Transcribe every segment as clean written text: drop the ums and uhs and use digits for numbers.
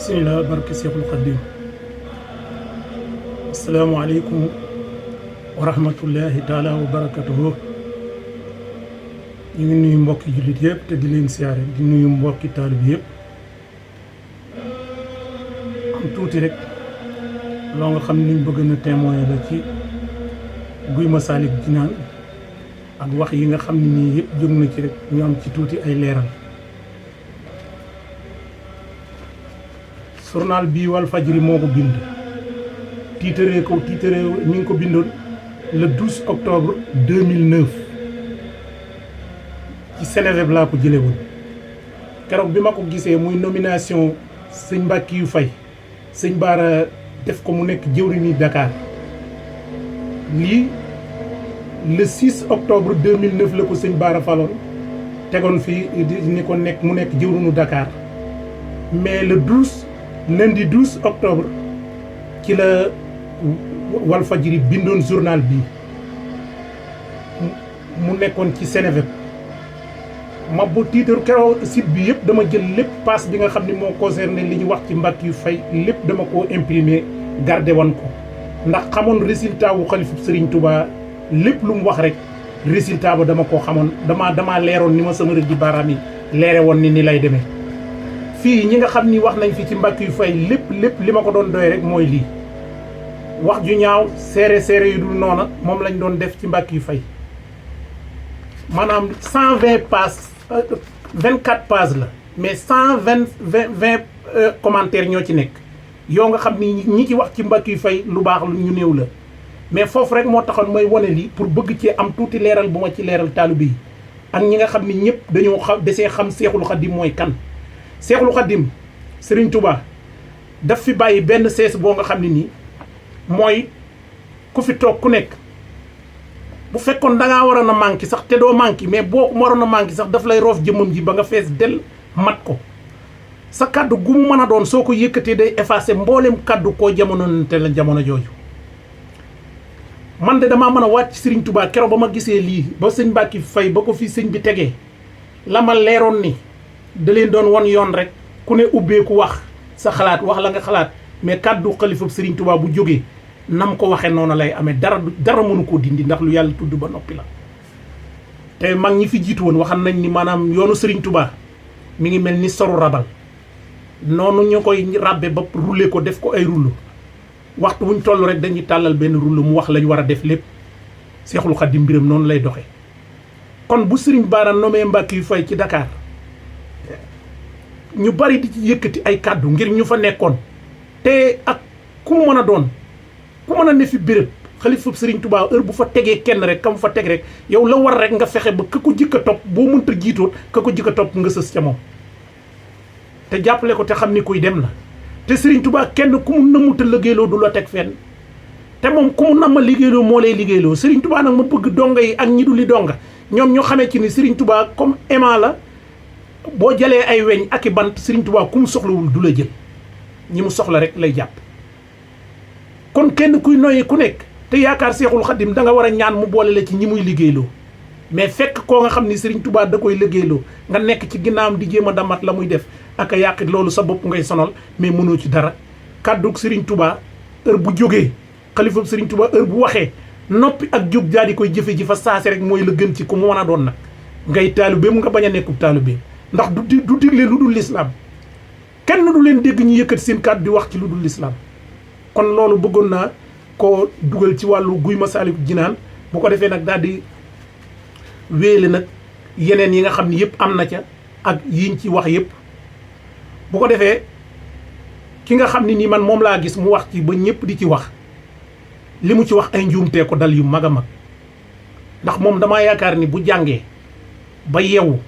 bismillah barke Seexul Xaddim asalaamaaleykum wa rahmatullahi taala wa barakatuhu. ñu ngi nuyu mbokki jullit yëpp te di leen siyaare di nuyu mbokki taalib yëpp. am tuuti rek loo nga xam ne liñ bëgg na témoin la ci Guy Massalikul Jinaan ak wax yi nga xam ne nii yëpp jóg na ci rek ñu am ci tuuti ay leeral. journal bii Walfadjri moo ko bind tiitaree mi ngi ko bindoon le 12 octobre 2009 ci Seneweb laa ko jëlee woon keroog bi ma ko gisee muy nomination sëñ Mbackiou Faye sëñ Baara def ko mu nekk jëwriñu Dakar lii le 6 octobre 2009 la ko sëñ Baara faloon tegoon fii ni ko nekk mu nekk jëwriñu Dakar mais le 12 lundi 12 octobre ci la Walfadjri bindoon journal bi mu nekkoon ci Seneweb ma bu titre keroog site bi yëpp dama jël lépp passe bi nga xam ne moo concerné li ñu wax ci Mbackiou Faye lépp dama koo imprimer gardé wan ko ndax xamoon résultat wu xalifu Serigne Touba lépp lu mu wax rek résultat ba dama koo xamoon damaa leeroon ni ma sama rëdd di baaraam yi leere woon ni lay demee. fii ñi nga xam ni wax nañ fi ci Mbackiou Faye lépp li ma ko doon doy rek mooy lii wax ju ñaaw seere yu dul noona moom lañ doon def ci Mbackiou Faye maanaam 120 pages 24 pages la mais 120 commentaires ñoo ci nekk yoo nga xam ni ñi ci wax ci Mbackiou Faye lu baax lu ñu néew la mais foofu rek moo taxoon mooy wane lii pour bëgg cee am tuuti leeral bu ma ci leeral taalibe yi ak ñi nga xam ni ñëpp dañoo desee xam Seexul Xadim mooy kan. Seexul Xadim Serigne Touba daf fi bàyyi benn sees boo nga xam ne nii mooy ku fi toog ku nekk bu fekkoon da ngaa waroon a manqué sax te doo manqué mais boo waroon a manqué sax daf lay roof jëmmam ji ba nga fees del mat ko sa kaddu gu mu mën a doon soo ko yëkkatee day effacé mboolem kaddu koo jamono te la jamono jooju. man de damaa mën a wàcc Serigne Touba keroog ba ma gisee lii ba sëñ Mbackiou Faye ba ko fi sëñ bi tegee la ma leeroon ni. da leen doon won yoon rek ku ne ubbeeku wax sa xalaat wax la nga xalaat mais kàddu xalifa Serigne Touba bu jógee nam ko waxee noonu lay amee dara mënu koo dindi ndax lu yàlla tudd ba noppi la. te mag ñi fi jiitu woon waxam nañ ni maanaam yoonu Serigne Touba mi ngi mel ni soru rabal noonu ñu koy rabbe ba rouler ko def ko ay rouleau waxtu wuñ toll rek dañuy tàllal benn rouleau mu wax lañ war a def lépp Seexul Xadim mbiram noonu lay doxee. kon bu Serigne Bara nommé Mbackiou Faye ci Dakar. ñu bari di ci yëkkati ay kàddu ngir ñu fa nekkoon te ak ku mu mën a doon ku mën a ne fi béréb xalifa Serigne Touba heure bu fa tegee kenn rek kam fa teg rek yow la war rek nga fexe ba ka ko jëkk a topp boo mënta jiitoon ka ko jëkk a topp nga sës ca moom te jàppale ko te xam ni kuy dem la te Serigne Touba kenn ku mu namuta liggéeyloo du la teg fenn te moom ku mu nam ma liggéeyloo moo lay liggéeyloo Serigne Touba nag ma bëgg donga yi ak ñi du li donga ñoom ñoo xamee ci ni Serigne Touba comme aimant la boo jëlee ay weñ ak i bant Serigne Touba ku mu soxlawul du la jël ñi mu soxla rek lay jàpp kon kenn kuy noyyi ku nekk te yaakaar Seexul Xadim da nga war a ñaan mu boole la ci ñi muy liggéeyloo mais fekk koo nga xam ni Serigne Touba da koy liggéeyloo nga nekk ci ginnaawam di jéem a damat la muy def ak a yàqit loolu sa bopp ngay sonal mais mënoo ci dara kàddug Serigne Touba heure bu jógee xalifa Serigne Touba heure bu waxee noppi ak jóg jaa di koy jëfe ji fa saase rek mooy la gën ci ku mu mën a doon nag ngay taalibeem nga bañ a nekkub taalibeem ndax du digle lu dul lislaam kenn du leen dégg ñu yëkkati seen kàddu di wax ci lu dul lislaam kon loolu bëggoon naa koo dugal ci wàllu Guy Massalikul Jinaan bu ko defee nag daal di wéele nag yeneen yi nga xam ne yëpp am na ca ak yiñ ci wax yëpp bu ko defee ki nga xam ne nii man moom laa gis mu wax ci ba ñëpp di ci wax li mu ci wax ay njuumtee ko dal yu mag a mag ndax moom damaa yaakaar ni bu jàngee ba yeewu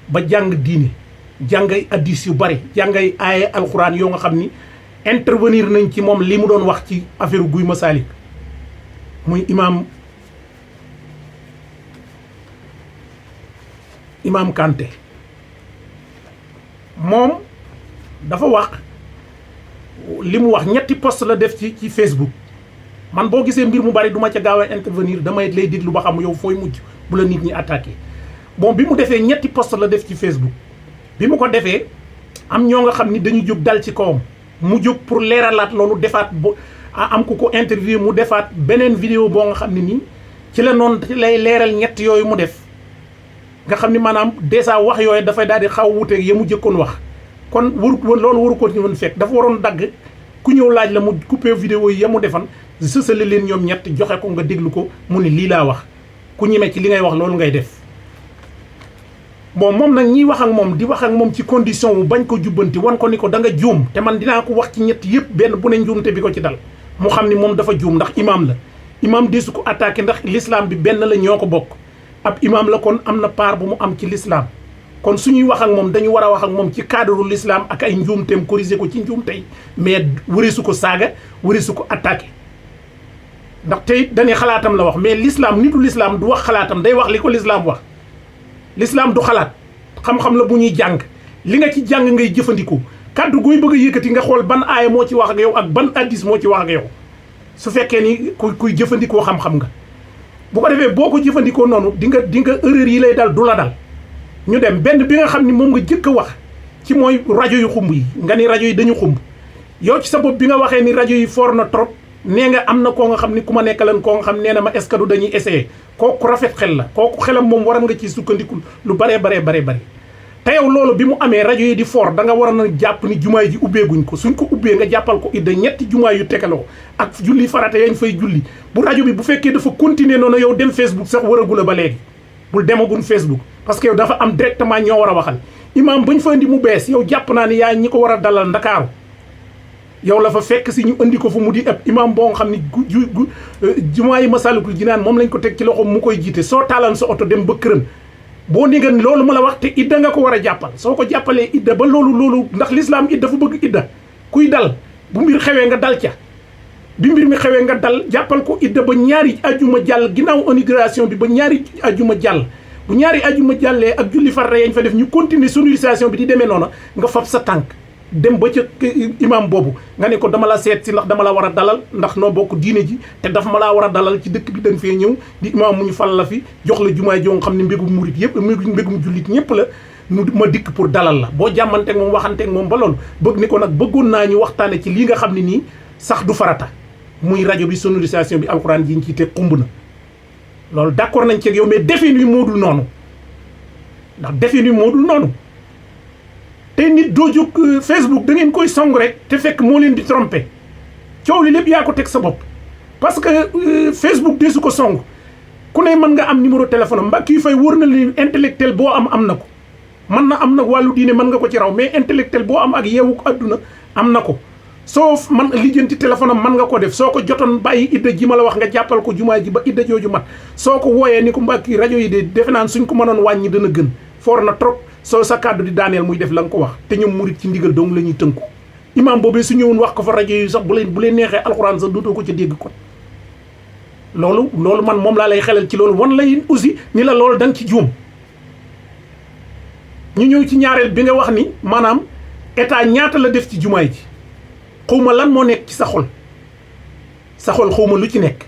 ba jàng diine jàngay addis yu bari jàngay aaye alxuraan yoo nga xam ni intervenir nañ ci moom li mu doon wax ci affaire Guy Massalik muy imaam Kanté moom dafa wax li mu wax ñetti post la def ci Facebook man boo gisee mbir mu bari du ma ca gaaw a intervenir damay lay déglu ba xam yow fooy mujj bu la nit ñi attaqué bon bi mu defee ñetti post la def ci Facebook bi mu ko defee am ñoo nga xam ni dañu jóg dal ci kawam mu jóg pour leeralaat loolu defaat am ku ko interview mu defaat beneen vidéo boo nga xam ne nii ci la noonu lay leeral ñett yooyu mu def nga xam ni maanaam dèjà wax yooyu dafay daal di xaw wuteeg ya mu jëkkoon wax kon loolu waru ko ñu fekk dafa waroon dagg ku ñëw laaj la mu coupé vidéo yi ya mu defan sësale leen ñoom ñett joxe ko nga déglu ko mu ni lii laa wax ku ñeme ci li ngay wax loolu ngay def. bon moom nag ñiy wax ak moom di wax ak moom ci condition wu bañ ko jubbanti wan ko ni ko da nga juum te man dinaa ko wax ci ñett yëpp benn bu ne njuumte bi ko ci dal mu xam ni moom dafa juum ndax imaam la imaam desu ko attaqué ndax l'islam bi benn la ñoo ko bokk ab imaam la kon am na part bu mu am ci l'islam kon suñuy wax ak moom dañu war a wax ak moom ci cadre l'islam ak ay njuumteem corriger ko ci njuumte yi mais wëreesu ko saaga wëreesu ko attaqué ndax tey dañuy xalaatam la wax mais l'islam nitu l'islam du wax xalaatam day wax li ko l'islam wax l'islam du xalaat xam-xam la bu ñuy jàng li nga ci jàng ngay jëfandikoo kaddu gooy bëgg a yëkkati nga xool ban aaya moo ci wax ak yow ak ban hadis moo ci wax ak yow su fekkee ni kuy jëfandikoo xam-xam nga bu ko defee boo ko jëfandikoo noonu di nga erreur yi lay dal du la dal ñu dem benn bi nga xam ni moom nga jëkk a wax ci mooy rajo yu xumb yi nga ni rajo yi dañu xumb yow ci sa bopp bi nga waxee ni rajo yi foor na trop nee nga am na koo nga xam ni ku ma nekkalan koo nga xam nee na ma est-ce que du dañuy essayer kooku rafet xel la kooku xelam moom waram nga ci sukkandiku lu baree te yow loolu bi mu amee rajo yi di foor da nga war a na jàpp ni jumaay ji ubbeeguñ ko suñ ko ubbee nga jàppal ko idda ñetti jumaay yu tegaloo ak julli farata yañ fay julli bu rajo bi bu fekkee dafa continuer noonu yow dem Facebook sax waragula ba léegi bul demagun Facebook parce que yow dafa am directement ñoo war a waxal imaam bañ fa indi mu bees yow jàpp naa ni yaa ñi ko war a dalal Ndakaaru yow la fa fekk si ñu indi ko fa mu di ab imam boo nga xam ni jumaa yi Masaalikul Jinaan moom lañ ko teg ci loxoom mu koy jiite soo taalan sa oto dem ba këram boo ni nga loolu ma la wax te idda nga ko war a jàppal soo ko jàppalee idda ba loolu ndax l'islam idda dafa bëgg idda kuy dal bu mbir xewee nga dal ca bi mbir mi xewee nga dal jàppal ko idda ba ñaari ajuma jàll ginnaaw inauguration bi ba ñaari ajuma jàll bu ñaari ajuma jàllee ak julli farata yañ fa def ñu continuer sonorisation bi di demee noona nga fab sa tànk dem ba ca imam boobu nga ne ko dama la seet si ndax dama la war a dalal ndax noo bokk diine ji te dafa ma laa war a dalal ci dëkk bi da nga fee ñëw di imam mu ñu fal la fi jox la jumaay joo nga xam ne mbégum murit yëpp mbégum jullit ñëpp la ma dikk pour dalal la boo jàmmanteeg moom waxanteeg moom ba loolu bëgg ni ko nag bëggoon naa ñu waxtaane ci lii nga xam ne nii sax du farata muy rajo bi sonorisation bi alxuraan ji ñu ciy teg xumb na loolu d'accord nañ ci ak yow mais defin wi moo dul noonu ndax defin wi moo dul noonu te nit doo jóg Facebook da ngeen koy song rek te fekk moo leen di tromper coow li lépp yaa ko teg sa bopp parce que Facebook desu ko song ku ne mën nga am numéro téléphone am mbaa kii fay wóor na li intellectuel boo am na ko mën na am nag wàllu diine mën nga ko ci raw mais intellectuel boo am ak yeewu adduna am na ko soo man lijjanti téléphone am mën nga ko def soo ko jotoon bàyyi idda ji ma la wax nga jàppal ko jumaa ji ba idda jooju mat soo ko wooyee ni ko mbaa kii rajo yi de defe naan suñ ko mënoon wàññi dana gën foor na trop soo sa kàddu di daaneel muy def la nga ko wax te ñoom murit ci ndigal dong la ñuy tënku imaam boobee su ñëwoon wax ko fa rajo yi sax bu leen neexee alxuraan sax dootoo ko ca dégg kon loolu man moom laa lay xelal ci loolu wan lay aussi ni la loolu da nga ci juum ñu ñëw ci ñaareel bi nga wax ni maanaam état ñaata la def ci jumaay ji xawma lan moo nekk ci sa xol xawma lu ci nekk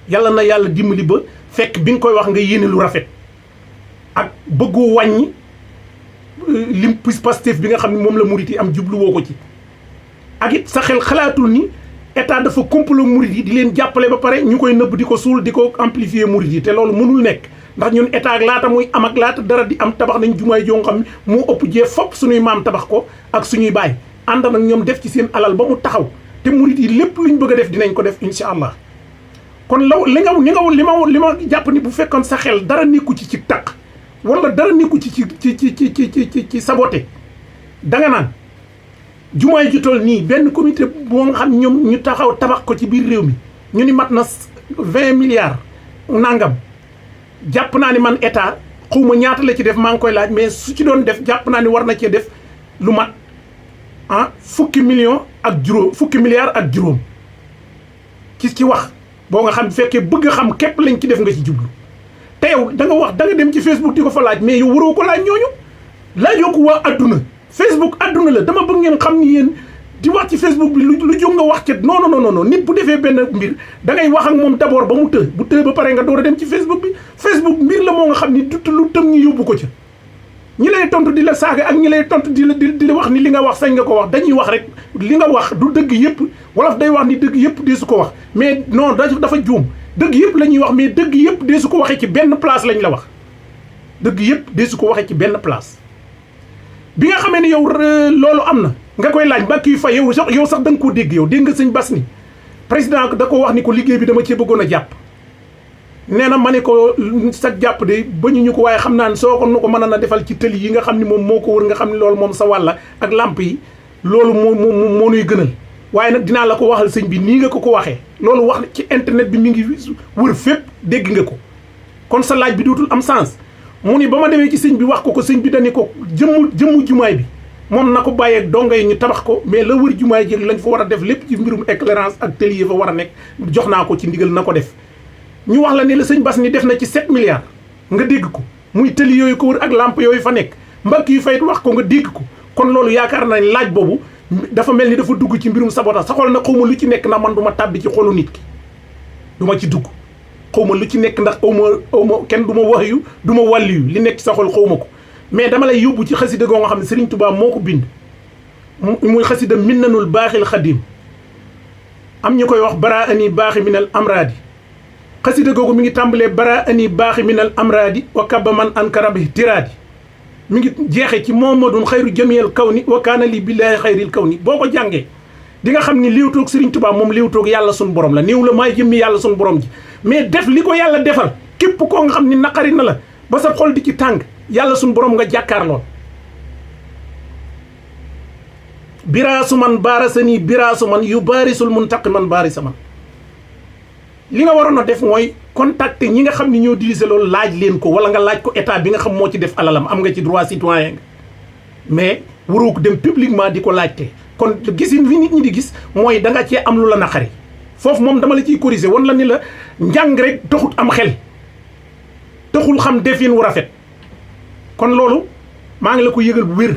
yàlla na yàlla dimbali ba fekk bi nga koy wax nga yéene lu rafet ak bëggoo wàññi lim Pastef bi nga xam ne moom la murit yi am jubluwoo ko ci ak it sa xel xalaatul ni état dafa complot murit yi di leen jàppale ba pare ñu koy nëbb di ko suul di ko amplifier murit yi te loolu mënul nekk ndax ñun état ak laata muy am ak laata dara di am tabax nañ jumaay joo nga xam ne moo ëpp jee fopp suñuy maam tabax ko ak suñuy baay ànd nag ñoom def ci seen alal ba mu taxaw te murit yi lépp luñ bëgg a def dinañ ko def incha allah kon li ma jàpp ni bu fekkoon sa xel dara nekku ci taq wala dara nekku ci saboté danga naan jumaay ju toll nii benn comité boo nga xam ñoom ñu taxaw tabax ko ci biir réew mi ñu ni mat na 20 milliards nangam jàpp naa ni man état xawma ñaata la ci def maa ngi koy laaj mais su ci doon def jàpp naa ni war na cee def lu mat fukki milliards ak juróom ci wax boo nga xam fekkee bëgg xam képp lañ ci def nga ci jublu te yow da nga dem ci Facebook di ko fa laaj mais yow waroo ko laaj ñooñu laajoo ko waa adduna Facebook adduna la dama bëgg ngeen xam ni yéen di wax ci Facebook bi lu jóg nga wax ca non nit bu defee benn mbir da ngay wax ak moom d'abord ba mu bu tëj ba pare nga door a dem ci Facebook bi Facebook mbir la moo nga xam ni lu tëm ñu yóbbu ko ca ñi lay tontu di la saaga ak ñi lay tontu di la wax ni li nga wax sañ nga ko wax dañuy wax rek li nga wax du dëgg yëpp wolof day wax ni dëgg yëpp dee su ko wax mais non dafa juum dëgg yëpp la ñuy wax mais dëgg yëpp dee su ko waxee ci benn place lañ la wax dëgg yëpp dee su ko waxee ci benn place bi nga xamee ne yow loolu am na nga koy laaj Mbacke yu fay yow sax da nga koo dégg yow dégg nga sëñ Bass ni président da ko wax ni ko liggéey bi dama cee bëggoon a jàpp nee na ma ne ko sa jàpp de ba ñu ko waaye xam naa ne soo ko nu ko mën a defal ci tëli yi nga xam ni moom moo ko wër nga xam ne loolu moom sa wàlla ak lamp yi loolu moo nuy gënal waaye nag dinaa la ko waxal sëñ bi nii nga ko waxee loolu wax ci internet bi mi ngi wër fépp dégg nga ko kon sa laaj bi dootul am sens mu ni ba ma demee ci sëñ bi wax ko sëñ bi dani ko jëmmu jumaay bi moom na ko bàyyeeg donga yi ñu tabax ko mais la wër jumaay ji lañ fa war a def lépp ci mbirum éclairance ak tëli yi fa war a nekk jox naa ko ci ndigal na ko def ñu wax la ne la sëñ Bass ni def na ci 7 milliards nga dégg ko muy tëli yooyu ko wër ak lampe yooyu fa nekk Mbacke yu fay wax ko nga dégg ko kon loolu yaakaar nañ laaj boobu dafa mel ni dafa dugg ci mbirum sabotage sa xol na xaw ma lu ci nekk ndax man du ma tàbbi ci xolu nit ki du ma ci dugg xaw ma lu ci nekk ndax aw ma kenn du ma wax yu du ma wàlli yu li nekk ci sa xol xaw ma ko mais dama lay yóbbu ci xasida goo nga xam ne Serigne Touba moo ko bind muy xasida Minnanul Baaxil Xadim am ñu koy wax bara ani baaxi minal amraadi xasida googu mi ngi tàmbalee bara ani baaxi minal amraadi wa kabba man ankarabi tiraadi mi ngi jeexe ci Muhammadun xayru jamiyal kawni wa kaana li billaahi xayril kawni boo ko jàngee di nga xam ni liwtoog Serigne Touba moom liwtoog yàlla suñu borom la néew la maay jëmmi yàlla suñu borom ji mais def li ko yàlla defal képp koo nga xam ni naqari na la ba sa xol di ci tàng yàlla suñu borom nga jàkkaarlool biraasu man baarasani biraasu man yu baarisul muntaqi man baarisa man li nga waroon a def mooy contacter ñi nga xam ni ñoo dirigé loolu laaj leen ko wala nga laaj ko état bi nga xam moo ci def alalam am nga ci droit citoyen nga mais waroo ko dem publiquement di ko laajte kon gisin fi nit ñi di gis mooy da nga cee am lu la naqari foofu moom dama la ciy corriger wan la ni la njàng rek taxut am xel taxul xam defin wu rafet kon loolu maa ngi la ko yëgal bu wér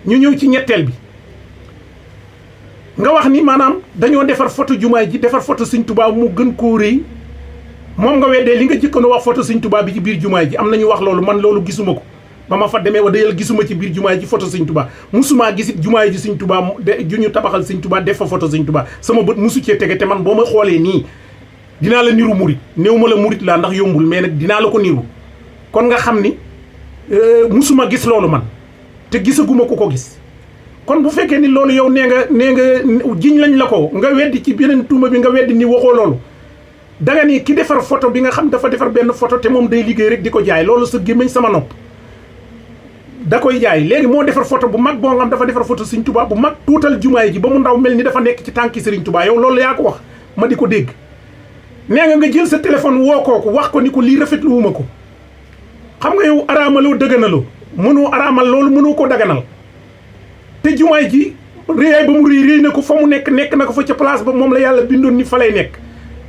ñu ñëw ci ñetteel bi nga wax ni maanaam dañoo defar photo jumaay ji defar photo Sëñ Tuubaa mu gën koo rëy moom nga weddee li nga jëkkoon wax photo Sëñ Tuubaa bi ci biir jumaay ji am nañu wax loolu man loolu gisuma ko ba ma fa demee wa dayal gisuma ci biir jumaay ji photo Sëñ Tuubaa musumaa gisit jumaay ji Sëñ Tuubaa ju ñu tabaxal Sëñ Tuubaa def fa photo Sëñ Tuubaa sama bët musu cee tege te man boo ma xoolee nii dinaa la niru murit néew ma la murit laa ndax yombul mais nag dinaa la ko niru kon nga xam ni musuma gis loolu man te gisaguma ko gis kon bu fekkee ni loolu yow nee nga jiñ lañ la ko nga weddi ci beneen tuuma bi nga weddi ni waxoo loolu danga ni ki defar photo bi nga xam dafa defar benn photo te moom day liggéey rek di ko jaay loolu sa gémmiñ sama nopp da koy jaay léegi moo defar photo bu mag boo nga xam dafa defar photo Sëñ Tuubaa bu mag tuutal jumaay ji ba mu ndaw mel ni dafa nekk ci tànki Sëriñ Tuubaa yow loolu yaa ko wax ma di ko dégg nee nga jël sa téléphone woo kooku wax ko ni ko lii rafetlu wuma ko xam nga yow araamaloo dëgganaloo mënoo araamal loolu mënoo ko daganal te jumaay ji réyaay ba mu réy na ko fa mu nekk na ko fa ca place ba moom la yàlla bindoon ni fa lay nekk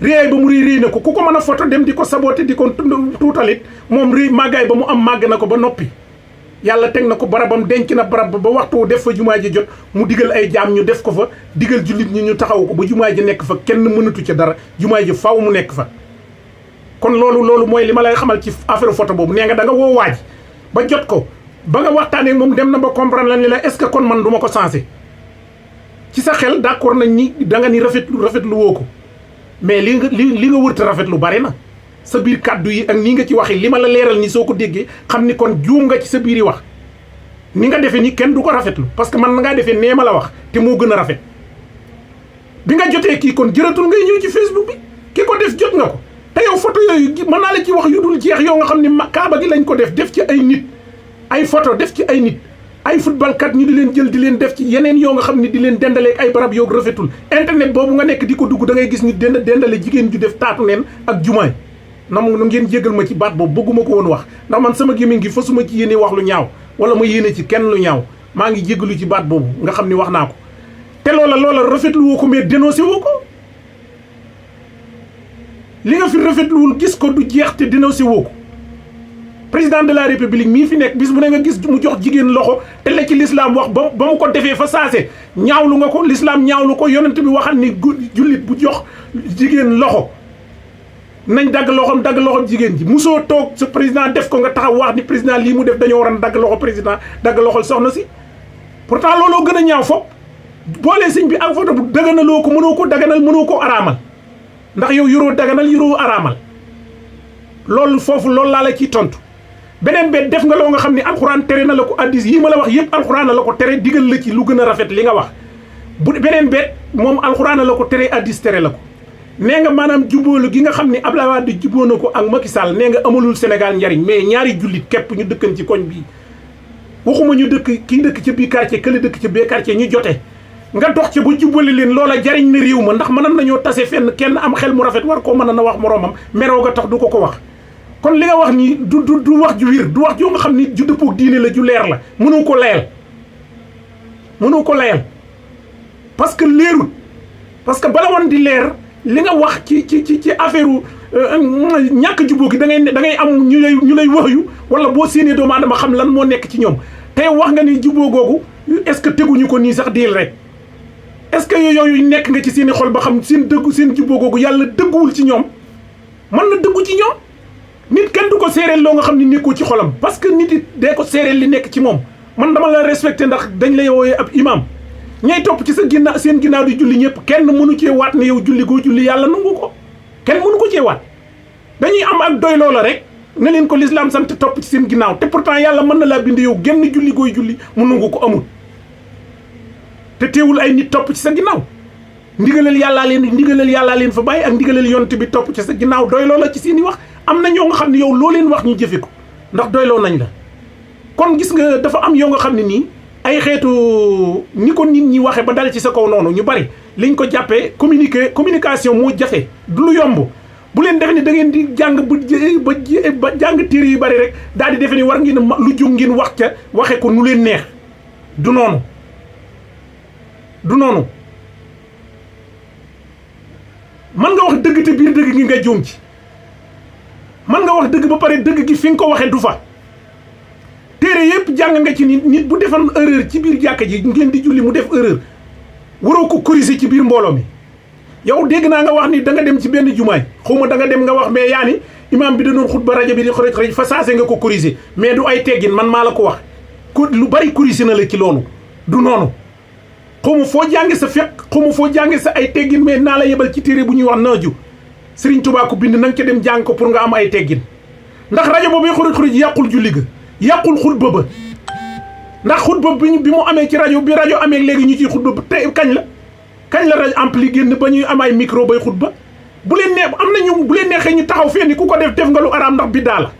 réyaay ba mu réy na ko ku ko mën a photo dem di ko saboté di ko tuutalit moom réy màggaay ba mu am màgg na ko ba noppi yàlla teg na ko barabam denc na barab ba waxtu def fa jumaay ji jot mu digal ay jaam ñu def ko fa digal jullit ñi ñu taxaw ko ba jumaay ji nekk fa kenn mënatu ca dara jumaay ji faw mu nekk fa kon loolu mooy li ma lay xamal ci affaire photo boobu nee nga da nga woo waaj ba jot ko ba nga waxtaanee moom dem na ba comprendre la ni la est-ce que kon man du ma ko sensé ci sa xel d'accord nañ ni da nga ni rafetlu woo ko mais li nga wërta rafetlu bari na sa biir kàddu yi ak nii nga ci waxee li ma la leeral ni soo ko déggee xam ni kon juum nga ci sa biir yi wax ni nga defee ni kenn du ko rafetlu parce que man na ngaa defee nee ma la wax te moo gën a rafet bi nga jotee kii kon jëratul ngay ñëw ci Facebook bi ki ko def jot nga ko te yow photo yooyu mën naa la ci wax yu dul jeex yoo nga xam ne kaaba gi lañ ko def ci ay nit ay photo def ci ay nit ay football kat ñu di leen jël di leen def ci yeneen yoo nga xam ne di leen dendaleeg ay barab yoo rafetul internet boobu nga nekk di ko dugg da ngay gis ni dendale jigéen ju def taatu neen ak jumaay na ngeen jégal ma ci baat boobu bëgguma ko woon wax ndax man sama gémmiñ gi fasuma ci yéene wax lu ñaaw wala ma yéene ci kenn lu ñaaw maa ngi jégalu ci baat boobu nga xam ni wax naa ko te loola rafetlu woo ko mais dénoncé woo ko li nga fi rafetluwul gis ko du jeex te dénoncé woo ko président de la république mii fi nekk bis bu ne nga gis mu jox jigéen loxo te la ci l'islam wax ba mu ko defee fa saase ñaawlu nga ko l'islam ñaawlu ko yonent bi waxal ni jullit bu jox jigéen loxo nañ dagg loxoom jigéen ji musoo toog sa président def ko nga taxaw wax ni président lii mu def dañoo war a dagg loxo président dagg loxol soxna si pourtant looloo gën a ñaaw fopp boolee sëñ bi ak photo bu daganaloo ko mënoo ko daganal mënoo ko araamal ndax yow yoroo daganal yoroo araamal loolu foofu loolu laa la ciy tontu beneen bet def nga loo nga xam ne alxuraan tere na la ko addis yii ma la wax yëpp alxuraan la ko tere digal la ci lu gën a rafet li nga wax bu beneen bet moom alxuraan la ko tere addis tere la ko nee nga maanaam jubóolu gi nga xam ne Abdoulaye Wade jubóo na ko ak Macky Sall nee nga amalul Sénégal njariñ mais ñaari jullit képp ñu dëkkan ci koñ bii waxuma ñu dëkk kii dëkk ca bii quartier kële dëkk ca bee quartier ñu jote nga dox ca ba jubale leen loola jariñ na réew ma ndax mënoon nañoo tase fenn kenn am xel mu rafet war koo mën na wax moroomam meroo nga tax du ko wax kon li nga wax nii du wax ju wir du wax joo nga xam ni ju dëppook diine la ju leer la mënoo ko layal parce que leerul parce que bala woon di leer li nga wax ci affaire ñàkk jubóo gi da ngay am ñu lay wax yu wala boo séenee doomu aadama xam lan moo nekk ci ñoom tey wax nga ni jubóo googu est-ce que teguñu ko nii sax diil rek est-ce que yooyu nekk nga ci seen i xol ba xam seen jubóo googu yàlla dëgguwul ci ñoom mën na dëggu ci ñoom nit kenn du ko séeréel loo nga xam ne nekkoo ci xolam parce que nit it dee ko séeréel li nekk ci moom man dama la respecté ndax dañ lay wooyee ab imam ñay topp ci sa ginnaaw seen ginnaaw di julli ñëpp kenn mënu cee waat ne yow julli goo julli yàlla nangu ko kenn mënu ko cee waat dañuy am ak doy loola rek ne leen ko l'islam sant topp ci seen ginnaaw te pourtant yàlla mën na laa bind yow genn julli gooy julli mu nangu ko amul te teewul ay nit topp ci sa ginnaaw ndigalal yàllaa leen fa bàyyi ak ndigalal yonent bi topp ci sa ginnaaw doy loola ci seen i wax am na ñoo nga xam ne yow loo leen wax ñu jëfe ko ndax doyloo nañ la kon gis nga dafa am yoo nga xam ne nii ay xeetu ni ko nit ñi waxe ba dal ci sa kaw noonu ñu bari liñ ko jàppee communication moo jafe du lu yomb bu leen defe ni da ngeen di jàng ba jàng téere yu bari rek daal di defe ni war ngeen lu jóg ngeen wax ca waxe ko nu leen neex du noonu man nga wax dëgg te biir dëgg gi nga juum ci man nga wax dëgg ba pare dëgg gi fi nga ko waxee du fa téere yëpp jàng nga ci nit bu defan erreur ci biir jàkka ji ngeen di julli mu def erreur waroo ko corriger ci biir mbooloo mi yow dégg naa nga wax ni da nga dem ci benn jumaay xawma da nga dem nga wax mais yaa ni imam bi da doon xutba rajo bi di xërëj fa saase nga ko corriger mais du ay teggin man maa la ko wax ko lu bari corriger na la ci loolu du noonu xawma foo jànge sa fiqh xawma foo jànge sa ay teggin mais naa la yebal ci téere bu ñuy wax naaju Sëriñ Tuubaa ko bind na nga ca dem jàng ko pour nga am ay teggin ndax rajo boobu xërëj yàqul julli ga yàqul xutba ba ndax xutba bi mu amee ci rajo bi rajo amee léegi ñu ciy xutba ba te kañ la rajo ampli génn ba ñuy am ay micro bay xutba bu leen neexee ñu taxaw fenn ku ko def nga lu araam ndax biddaa la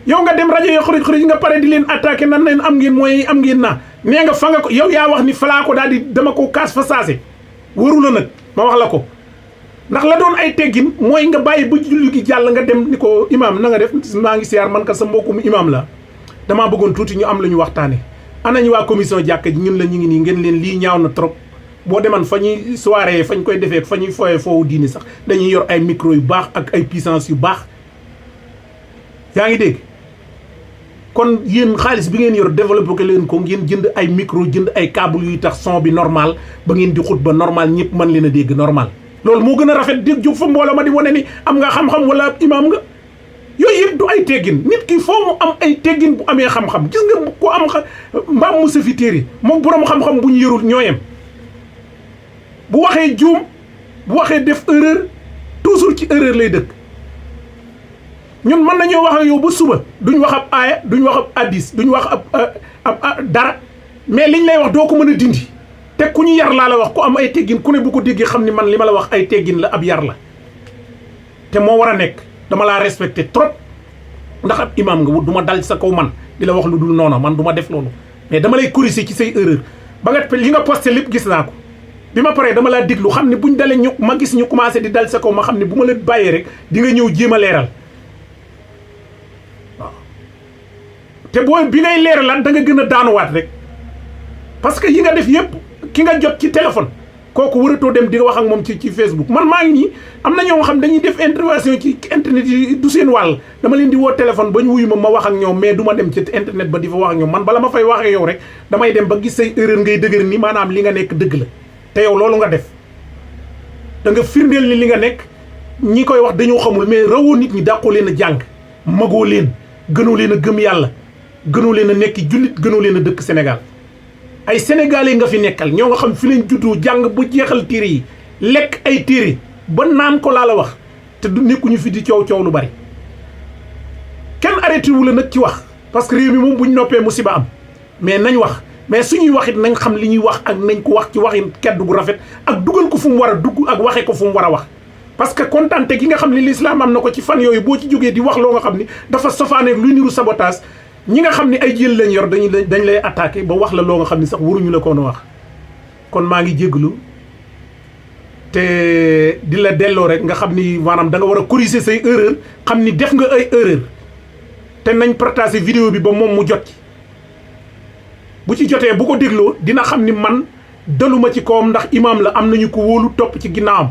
yow nga dem rajo yo xërëj nga pare di leen attaqué nan leen am ngeen mooy am ngeen naa nee nga fa nga ko yow yaa wax ni falaa ko daal di dama ko kaas fa saase waru la nag ma wax la ko ndax la doon ay teggin mooy nga bàyyi ba julli gi jàll nga dem ni ko imaam na nga def maa ngi siyaar man ka sa mbokkum imaam la damaa bëggoon tuuti ñu am la ñu waxtaane anañu waa commission jàkka ji ñun la ñu ngi nii ngeen leen lii ñaaw na trop boo deman fa ñuy soirée fañ koy defee fa ñuy fooyee foofu diini sax dañuy yor ay micro yu baax ak ay puissance yu baax yaa ngi dégg kon yéen xaalis bi ngeen yor développé ko leen ko ngeen jënd ay micro jënd ay câble yuy tax son bi normal ba ngeen di xutba normal ñëpp mën leen a dégg normal loolu moo gën a rafet dégg jóg fa mbooloo ma di wane ni am nga xam-xam wala imaam nga yooyu yëpp du ay teggin nit ki foo mu am ay teggin bu amee xam-xam gis nga ko am mbaam mu sa fi téere moom borom xam-xam bu ñu yërul ñooyem bu waxee juum bu waxee def erreur toujours ci erreur lay dëkk ñun mën nañoo wax ak yow ba suba duñ wax ab aaya duñ wax ab hadis duñ wax ab dara mais liñ lay wax doo ko mën a dindi te ku ñu yar laa la wax ku am ay teggin ku ne bu ko déggee xam ni man li ma la wax ay teggin la ab yar la te moo war a nekk dama laa respecté trop ndax ab imam nga du ma dal sa kaw man di la wax lu dul noonu man du ma def loolu mais dama lay corriger ci say erreur ba nga li nga posté lépp gis naa ko bi ma paree dama laa déglu xam ne buñ dalee ñu ma gis ñu commencé di dal sa kaw ma xam ne bu ma la bàyyee rek di nga ñëw jéem a leeral waaw te boo bi ngay leeralaat da nga gën a daanuwaat rek parce que yi nga def yëpp ki nga jot ci téléphone kooku waratoo dem di nga wax ak moom ci Facebook man maa ngi nii am na ñoo xam dañuy def intervention ci internet yi du seen wàll dama leen di woo téléphone ba ñu wuyu ma wax ak ñoom mais du ma dem ci internet ba di fa wax ak ñoom man bala ma fay wax ak yow rek damay dem ba gis say erreur ngay dëgër ni maanaam li nga nekk dëgg la te yow loolu nga def da nga firndeel ni li nga nekk ñi koy wax dañoo xamul mais rawoo nit ñi dàqoo leen a jàng magoo leen gënoo leen a gëm yàlla gënoo leen a nekk jullit gënoo leen a dëkk Sénégal ay sénégalais nga fi nekkal ñoo nga xam fi leen juddoo jàng bu jeexal téere yi lekk ay téere ba naan ko laa la wax te du nekkuñu fi di coow lu bari kenn arrêté wu la nag ci wax parce que réew mi moom buñ noppee musiba am mais nañ wax mais suñuy wax it nañ xam li ñuy wax ak nañ ko wax ci waxin keddu gu rafet ak dugal ko fu mu war a dugg ak waxee ko fu mu war a wax parce que kontante gi nga xam ni l'islam am na ko ci fan yooyu boo ci jógee di wax loo nga xam ni dafa sofaaneeg luy niru sabotage ñi nga xam ni ay jël lañ yor dañ lay attaqué ba wax la loo nga xam ni sax waruñu la koon a wax kon maa ngi jégalu te di la delloo rek nga xam ni maanaam da nga war a corriger say erreur xam ni def nga ay erreur te nañ partager vidéo bi ba moom mu jot ci bu ci jotee bu ko dégloo dina xam ni man daluma ci kawam ndax imam la am nañu ko wóolu topp ci ginnaawam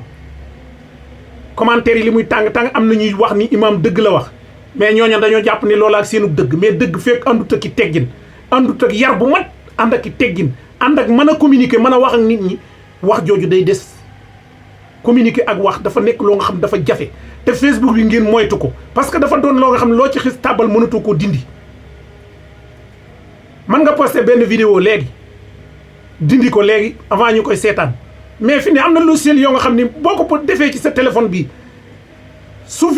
commentaire yi li muy tàng am na ñuy wax ni imam dëgg la wax mais ñooñu dañoo jàpp ni loolu ak seenu dëgg mais dëgg fekk àndut ak i teggin àndut ak yar bu mat ànd ak i teggin ànd ak mën a communiquer mën a wax ak nit ñi wax jooju day des communiquer ak wax dafa nekk loo nga xam dafa jafe te Facebook bi ngeen moytu ko parce que dafa doon loo nga xam loo ci xis tàbbal mënatoo koo dindi man nga posté benn vidéo léegi dindi ko léegi avant ñu koy seetaan mais fi ne am na logiciel yoo nga xam ni boo ko defee ci sa téléphone bi soo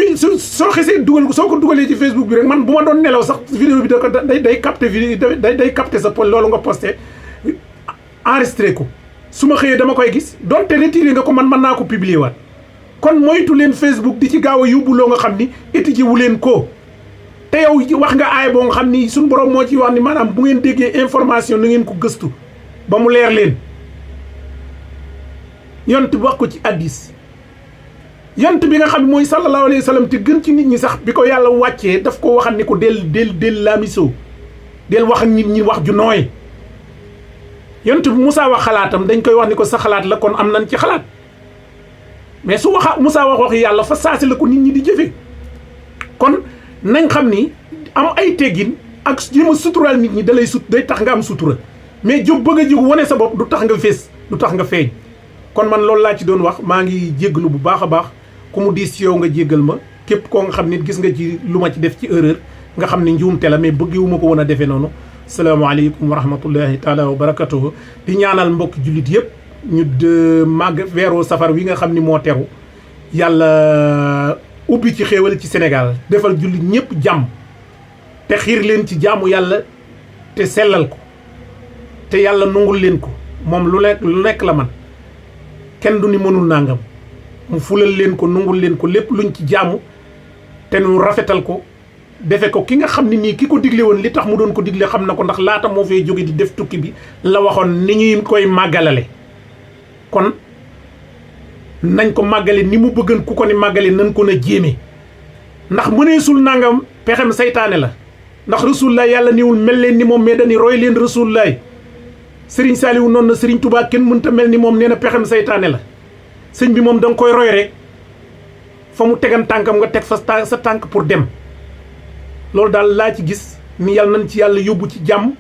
xisee dugal soo ko dugalee ci Facebook bi rek man bu ma doon nelaw sax vidéo bi da ko day capté vidéo day capté sa loolu nga posté enregistré ko su ma xëyee dama koy gis donte retiré nga ko man mën naa ko publier waat kon moytu leen Facebook di ci gaaw a yóbbu loo nga xam ni étudier wu leen ko te yow wax nga aay boo nga xam ni suñu borom moo ci wax ni maanaam bu ngeen déggee information na ngeen ko gëstu ba mu leer leen yont wax ko ci hadiis yont bi nga xam ne mooy sallallahu alayhi wa sallam te gën ci nit ñi sax bi ko yàlla wàccee daf ko waxal ni ko del laamiso del wax ak nit ñi wax ju nooy yont bi Moussa wax xalaatam dañ koy wax ni ko sa xalaat la kon am nañ ci xalaat mais su waxa Moussa wax yàlla fa saasi la ko nit ñi di jëfe kon nañ xam ni am ay teggin ak jéem a suturaal nit ñi dalay day tax nga am sutura mais jóg bëgg a jóg wane sa bopp du tax nga fees du tax nga feeñ kon man loolu laa ci doon wax maa ngi jéggalu bu baax a baax ku mu diis ci yow nga jéggal ma képp koo nga xam ni gis nga ci lu ma ci def ci erreur nga xam ni njuumte la mais bëggewuma ko woon a defee noonu salaamaaleykum wa rahmatullahi taala wa barakatuhu di ñaanal mbokki jullit yëpp ñu màgg weeru safar wi nga xam ni moo teru yàlla ubbi ci xéewal ci Sénégal defal jullit ñëpp jàmm te xiir leen ci jaamu yàlla te sellal ko te yàlla nungul leen ko moom lu nekk la man kenn du ni mënul nangam mu fulal leen ko nungul leen ko lépp luñ ci jaamu te nu rafetal ko defe ko ki nga xam ne nii ki ko digle woon li tax mu doon ko digle xam na ko ndax laata moo fee jóge di def tukki bi la waxoon ni ñuy koy màggalale kon nañ ko màggale ni mu bëggan ku ko ni màggale nañ ko na jéeme ndax mëneesul nangam pexem saytaane la ndax rasulullah yàlla niwul mel leen ni moom mais dañuy roy leen rasulullah Sëriñ Saaliwu noonu na Sëriñ Tuubaa kenn mënta mel ni moom nee na pexem saytaane la sëñ bi moom da nga koy roy rek fa mu tegan tànkam nga teg fa sa tànk pour dem loolu daal laa ci gis ni yàlla nañ ci yàlla yóbbu ci jàmm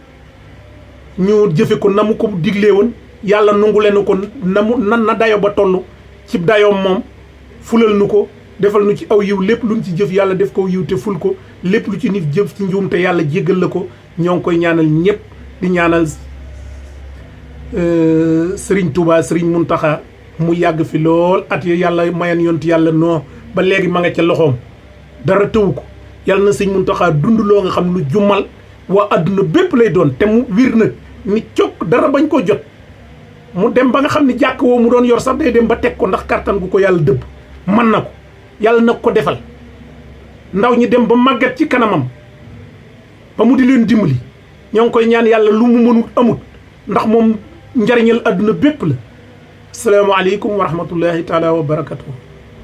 ñu jëfe ko na mu ko diglee woon yàlla nungu leen ko na dayo ba toll ci dayoom moom fulal nu ko defal nu ci aw yiw lépp luñ ci jëf yàlla def ko yiw te ful ko lépp lu ci nit jëf ci njuum te yàlla jéggal la ko ñoo ngi koy ñaanal ñëpp di ñaanal Sëriñ Tuubaa Sëriñ Muntaxa mu yàgg fi lool at yàlla mayan yont yàlla noo ba léegi ma nga ca loxoom dara tëwu ko yàlla na Sëriñ Muntaxa dund loo nga xam lu jummal waa adduna bépp lay doon te mu wir nag ni cokk dara bañ ko jot mu dem ba nga xam ni jàkk woo mu doon yor sax day dem ba teg ko ndax kartan gu ko yàlla dëbb mën na ko yàlla nag ko defal ndaw ñi dem ba màggat ci kanamam ba mu di leen dimbali ñoo ngi koy ñaan yàlla lu mu mënut amut ndax moom njariñal adduna bépp la asalaamaaleykum wa rahmatullahi taala wa barakatuh